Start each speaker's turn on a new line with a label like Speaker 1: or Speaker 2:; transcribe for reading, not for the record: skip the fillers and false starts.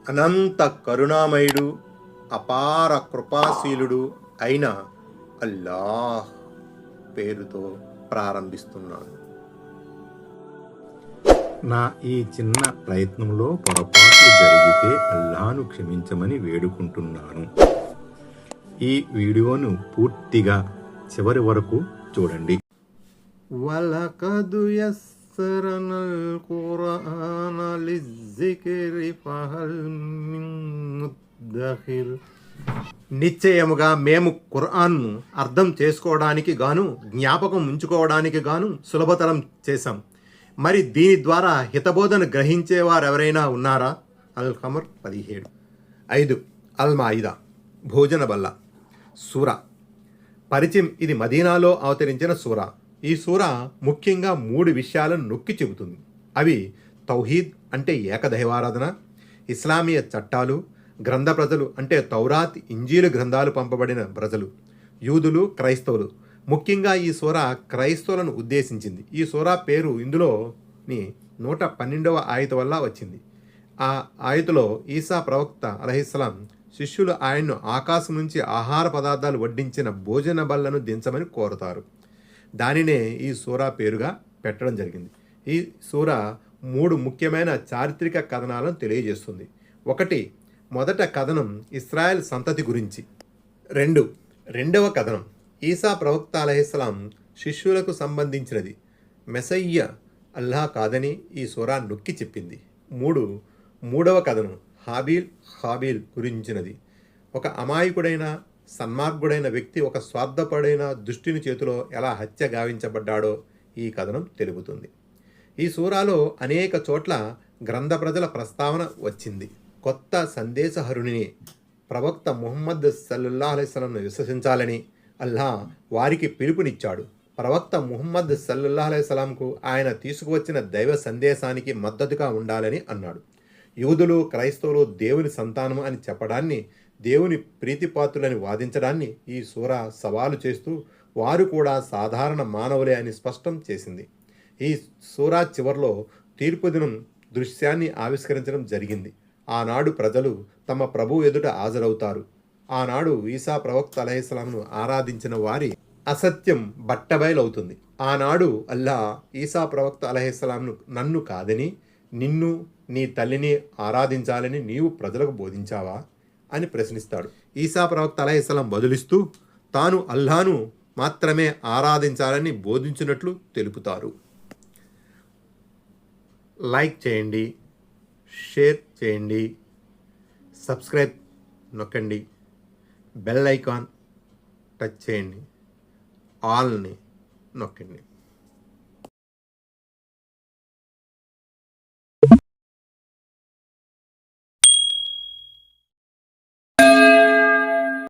Speaker 1: అనంత కరుణామయుడు, అపార కృపాశీలుడు అయిన అల్లాహ్ పేరుతో ప్రారంభిస్తున్నాను.
Speaker 2: నా ఈ చిన్న ప్రయత్నంలో పొరపాట్లు జరిగితే అల్లాహ్ను క్షమించమని వేడుకుంటున్నాను. ఈ వీడియోను పూర్తిగా చివరి వరకు చూడండి.
Speaker 1: వలకదు యస్సరనల్ ఖురాన లిజ్జిక్రి ఫహల్ మిన్ ముద్దఖిర్. నిశ్చయముగా మేము ఖురాన్ను అర్థం చేసుకోవడానికి గాను, జ్ఞాపకం ఉంచుకోవడానికి గాను సులభతరం చేశాం. మరి దీని ద్వారా హితబోధన గ్రహించేవారెవరైనా ఉన్నారా? అల్ ఖమర్ 17. 5. అల్ మాయిదా భోజన బల్ల సూరా పరిచయం. ఇది మదీనాలో అవతరించిన సూరా. ఈ సూరా ముఖ్యంగా 3 విషయాలను నొక్కి చెబుతుంది. అవి తౌహీద్ అంటే ఏకదైవారాధన, ఇస్లామీయ చట్టాలు, గ్రంథ ప్రజలు అంటే తౌరాత్, ఇంజీలు గ్రంథాలు పంపబడిన ప్రజలు, యూదులు, క్రైస్తవులు. ముఖ్యంగా ఈ సూరా క్రైస్తవులను ఉద్దేశించింది. ఈ సూరా పేరు ఇందులోని 112వ ఆయత వల్ల వచ్చింది. ఆ ఆయతలో ఈసా ప్రవక్త అలైహిస్సలాం శిష్యులు ఆయన్ను ఆకాశం నుంచి ఆహార పదార్థాలు వడ్డించిన భోజన బల్లను దించమని కోరుతారు. దానినే ఈ సూరా పేరుగా పెట్టడం జరిగింది. ఈ సూరా 3 ముఖ్యమైన చారిత్రక కథనాలను తెలియజేస్తుంది. 1. మొదట కథనం ఇస్రాయెల్ సంతతి గురించి. 2. రెండవ కథనం ఈసా ప్రవక్త అలైహిస్సలాం శిష్యులకు సంబంధించినది. మెసయ్య అల్లాహ్ కాదని ఈ సూరా నొక్కి చెప్పింది. 3. మూడవ కథనం హాబీల్ గురించినది. ఒక అమాయకుడైన సన్మార్గుడైన వ్యక్తి ఒక స్వార్థపడైన దుష్టుని చేతిలో ఎలా హత్య గావించబడ్డాడో ఈ కథనం తెలుపుతుంది. ఈ సూరాలో అనేక చోట్ల గ్రంథ ప్రజల ప్రస్తావన వచ్చింది. కొత్త సందేశహరుని ప్రవక్త ముహమ్మద్ సల్లల్లాహు అలైహి వసల్లంను విశ్వసించాలని అల్లాహ్ వారికి పిలుపునిచ్చాడు. ప్రవక్త ముహమ్మద్ సల్లల్లాహు అలైహి వసల్లంకు ఆయన తీసుకువచ్చిన దైవ సందేశానికి మద్దతుగా ఉండాలని అన్నాడు. యూదులు, క్రైస్తవులు దేవుని సంతానము అని చెప్పడాన్ని, దేవుని ప్రీతిపాత్రులని వాదించడాన్ని ఈ సూరా సవాలు చేస్తూ వారు కూడా సాధారణ మానవులే అని స్పష్టం చేసింది. ఈ సూరా చివరిలో తీర్పు దినం దృశ్యాన్ని ఆవిష్కరించడం జరిగింది. ఆనాడు ప్రజలు తమ ప్రభు ఎదుట హాజరవుతారు. ఆనాడు ఈసా ప్రవక్త అలైహిస్సలాంను ఆరాధించిన వారి అసత్యం బట్టబయలవుతుంది. ఆనాడు అల్లాహ్ ఈసా ప్రవక్త అలైహిస్సలాంను నన్ను కాదని నిన్ను, నీ తల్లిని ఆరాధించాలని నీవు ప్రజలకు బోధించావా అని ప్రశ్నిస్తాడు. ఈసా ప్రవక్త అలైహిస్సలాం బదులిస్తూ తాను అల్లాహ్ను మాత్రమే ఆరాధించాలని బోధించినట్లు తెలుపుతారు. లైక్ చేయండి, షేర్ చేయండి, సబ్స్క్రైబ్ నొక్కండి, బెల్ ఐకాన్ టచ్ చేయండి, ఆల్ని నొక్కండి.